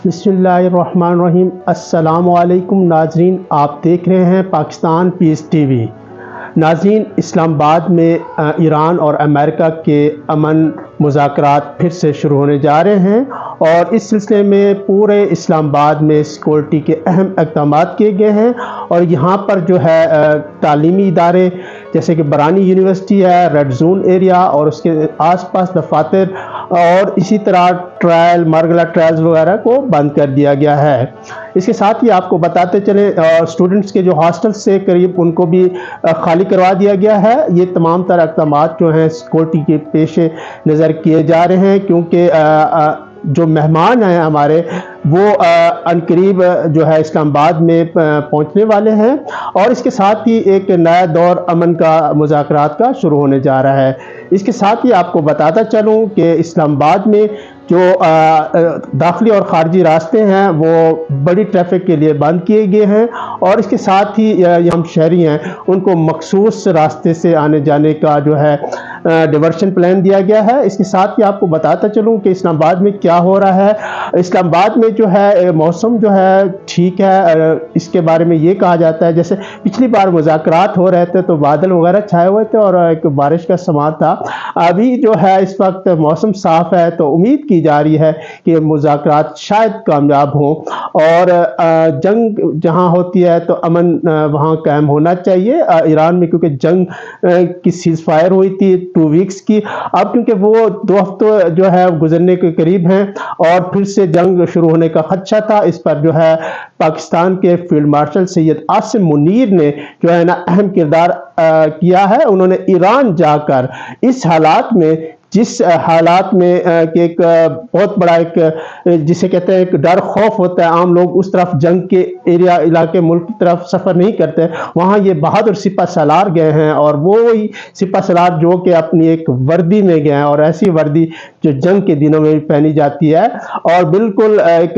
बिस्मिल्लाहिर्रहमानिर्रहीम। अस्सलाम वालेकुम नाजरीन, आप देख रहे हैं पाकिस्तान पीस टीवी। नाजरीन, इस्लामाबाद में ईरान और अमेरिका के अमन मुज़ाकरात फिर से शुरू होने जा रहे हैं और इस सिलसिले में पूरे इस्लामाबाद में सिक्योरिटी के अहम इक़दाम किए गए हैं। और यहाँ पर जो है तालीमी इदारे जैसे कि बरानी यूनिवर्सिटी है, रेड जोन एरिया और उसके आसपास दफातर और इसी तरह ट्रायल मारगला ट्रायल्स वगैरह को बंद कर दिया गया है। इसके साथ ही आपको बताते चलें स्टूडेंट्स के जो हॉस्टल से करीब उनको भी खाली करवा दिया गया है। ये तमाम तरह इक़दाम जो हैं सिक्योरिटी के पेश नज़र किए जा रहे हैं, क्योंकि जो मेहमान हैं हमारे वो अनकरीब जो है इस्लामाबाद में पहुंचने वाले हैं और इसके साथ ही एक नया दौर अमन का मुज़ाकरात का शुरू होने जा रहा है। इसके साथ ही आपको बताता चलूं कि इस्लामाबाद में जो दाखिली और ख़ारजी रास्ते हैं वो बड़ी ट्रैफिक के लिए बंद किए गए हैं और इसके साथ ही हम शहरी हैं उनको मखसूस रास्ते से आने जाने का जो है डिवर्शन प्लान दिया गया है। इसके साथ ही आपको बताता चलूं कि इस्लामाबाद में क्या हो रहा है। इस्लामाबाद में जो है मौसम जो है ठीक है। इसके बारे में ये कहा जाता है जैसे पिछली बार मुज़ाकरात हो रहे थे तो बादल वगैरह छाए हुए थे और एक बारिश का समार था। अभी जो है इस वक्त मौसम साफ़ है तो उम्मीद की जा रही है कि मुज़ाकरात शायद कामयाब हों और जंग जहां होती है तो अमन वहां कायम होना चाहिए। ईरान में क्योंकि जंग की सीज़ फायर हुई थी 2 वीक्स की, अब क्योंकि वो 2 हफ्ते जो है गुजरने के करीब हैं और फिर से जंग शुरू होने का खदशा था। इस पर जो है पाकिस्तान के फील्ड मार्शल सैयद आसिम मुनीर ने जो है ना अहम किरदार किया है। उन्होंने ईरान जाकर इस हालात में जिस हालात में कि एक बहुत बड़ा एक जिसे कहते हैं एक डर खौफ होता है, आम लोग उस तरफ जंग के एरिया इलाके मुल्क की तरफ सफ़र नहीं करते, वहाँ ये बहादुर सिपा सलार गए हैं और वो ही सिपा सलार जो कि अपनी एक वर्दी में गए हैं और ऐसी वर्दी जो जंग के दिनों में भी पहनी जाती है और बिल्कुल एक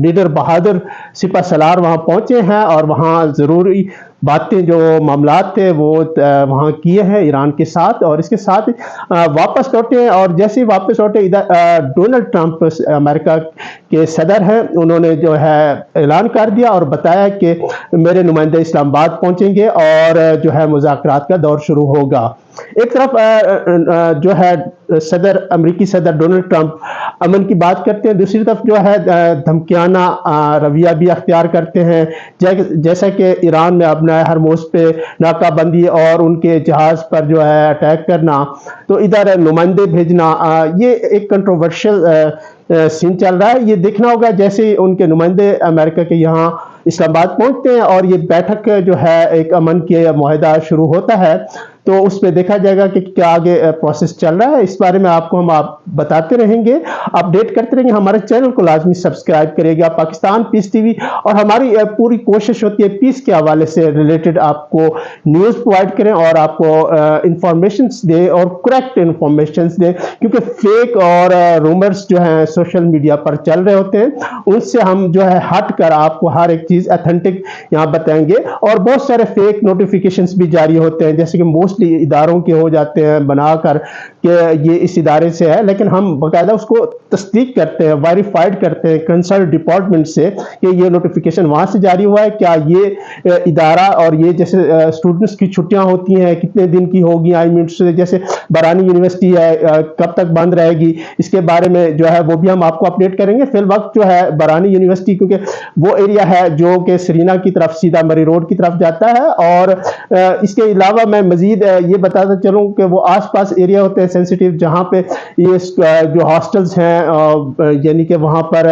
लीडर बहादुर सिपा सलार वहाँ पहुँचे हैं और वहाँ ज़रूरी बातें जो मामलात थे वो वहाँ किए हैं ईरान के साथ। और इसके साथ वापस लौटे हैं और जैसे ही वापस लौटे इधर डोनाल्ड ट्रंप अमेरिका के सदर हैं, उन्होंने जो है ऐलान कर दिया और बताया कि मेरे नुमाइंदे इस्लामाबाद पहुँचेंगे और जो है मुज़ाकरात का दौर शुरू होगा। एक तरफ जो है अमेरिकी सदर डोनाल्ड ट्रंप अमन की बात करते हैं, दूसरी तरफ जो है धमकियाना रवैया भी अख्तियार करते हैं, जैसा कि ईरान में अपना हरमोज पे नाकाबंदी और उनके जहाज पर जो है अटैक करना, तो इधर नुमाइंदे भेजना, ये एक कंट्रोवर्शियल सीन चल रहा है। ये देखना होगा जैसे उनके नुमाइंदे अमेरिका के यहाँ इस्लामाबाद पहुंचते हैं और ये बैठक जो है एक अमन के मुआहदा शुरू होता है तो उस पर देखा जाएगा कि क्या आगे प्रोसेस चल रहा है। इस बारे में आपको हम बताते रहेंगे, अपडेट करते रहेंगे। हमारे चैनल को लाजमी सब्सक्राइब करिएगा, पाकिस्तान पीस टीवी, और हमारी पूरी कोशिश होती है पीस के हवाले से रिलेटेड आपको न्यूज़ प्रोवाइड करें और आपको इंफॉर्मेशन दे और करेक्ट इंफॉर्मेशन दे, क्योंकि फेक और रूमर्स जो हैं सोशल मीडिया पर चल रहे होते हैं, उनसे हम जो है हट कर आपको हर एक चीज़ अथेंटिक यहाँ बताएंगे। और बहुत सारे फेक नोटिफिकेशंस भी जारी होते हैं, जैसे कि मोस्टली इदारों के हो जाते हैं बनाकर कि ये इस इदारे से है, लेकिन हम बाकायदा उसको तस्दीक करते हैं, वेरीफाइड करते हैं कंसर्न डिपार्टमेंट से कि ये नोटिफिकेशन वहाँ से जारी हुआ है, क्या ये इदारा और ये जैसे स्टूडेंट्स की छुट्टियाँ होती हैं कितने दिन की होगी, आई मीन जैसे बरानी यूनिवर्सिटी है कब तक बंद रहेगी, इसके बारे में जो है वो भी हम आपको अपडेट करेंगे। फिल वक्त जो है बरानी यूनिवर्सिटी क्योंकि वो एरिया है जो कि सरीना की तरफ सीधा मरी रोड की तरफ जाता है, और इसके अलावा मैं मजीद ये बताता चलूँ कि वो आसपास एरिया होते हैं सेंसिटिव, जहाँ पे ये जो हॉस्टल्स हैं यानी कि वहाँ पर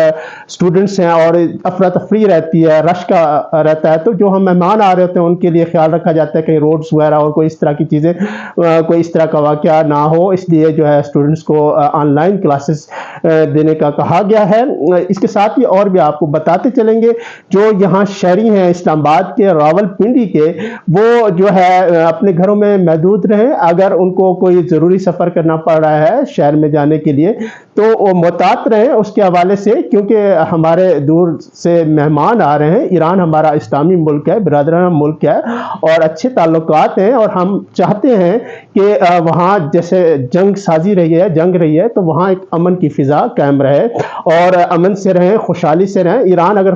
स्टूडेंट्स हैं और अफरा तफरी रहती है, रश का रहता है, तो जो हम मेहमान आ रहे होते हैं उनके लिए ख्याल रखा जाता है कि रोड्स वगैरह और कोई इस तरह की चीज़ें कोई इस तरह का वाक़या ना हो, इसलिए जो है स्टूडेंट्स को ऑनलाइन क्लासेस देने का कहा गया है। इसके साथ ही और भी आपको बताते चलेंगे जो यहाँ शहरी हैं इस्लामाबाद के रावलपिंडी के, वो जो है अपने घरों में महदूद रहें। अगर उनको कोई ज़रूरी सफ़र करना पड़ रहा है शहर में जाने के लिए تو وہ محتاط رہیں اس کے حوالے سے، کیونکہ ہمارے دور سے مہمان آ رہے ہیں۔ ایران ہمارا اسلامی ملک ہے، برادرانہ ملک ہے اور اچھے تعلقات ہیں، اور ہم چاہتے ہیں کہ وہاں جیسے جنگ سازی رہی ہے، جنگ رہی ہے، تو وہاں ایک امن کی فضا قائم رہے اور امن سے رہیں، خوشحالی سے رہیں۔ ایران اگر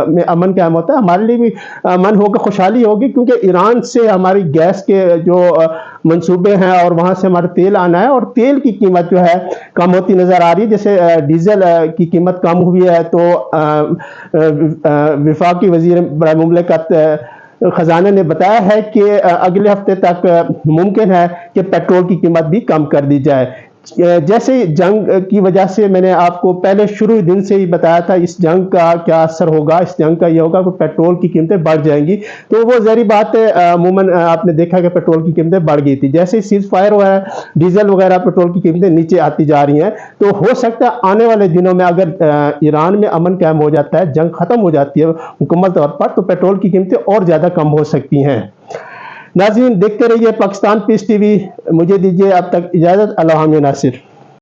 میں امن قائم ہوتا ہے، ہمارے لیے بھی امن ہوگا، خوشحالی ہوگی، کیونکہ ایران سے ہماری گیس کے جو منصوبے ہیں اور وہاں سے ہمارا تیل آنا ہے، اور تیل کی قیمت جو ہے کم ہوتی نظر آ رہی ہے۔ جیسے ڈیزل کی قیمت کم ہوئی ہے، تو وفاقی وزیر برائے مملکت خزانہ نے بتایا ہے کہ اگلے ہفتے تک ممکن ہے کہ پیٹرول کی قیمت بھی کم کر دی جائے۔ جیسے جنگ کی وجہ سے میں نے آپ کو پہلے شروع دن سے ہی بتایا تھا اس جنگ کا کیا اثر ہوگا، اس جنگ کا یہ ہوگا کہ پیٹرول کی قیمتیں بڑھ جائیں گی، تو وہ ظاہری بات ہے عموماً آپ نے دیکھا کہ پیٹرول کی قیمتیں بڑھ گئی تھی۔ جیسے ہی سیز فائر ہوا ہے، ڈیزل وغیرہ پیٹرول کی قیمتیں نیچے آتی جا رہی ہیں، تو ہو سکتا ہے آنے والے دنوں میں اگر ایران میں امن قائم ہو جاتا ہے، جنگ ختم ہو جاتی ہے مکمل طور پر، تو پیٹرول کی قیمتیں اور زیادہ کم ہو سکتی ہیں۔ ناظرین، دیکھتے رہیے پاکستان پیس ٹی وی۔ مجھے دیجیے اب تک اجازت۔ اللہ حافظ ناصر۔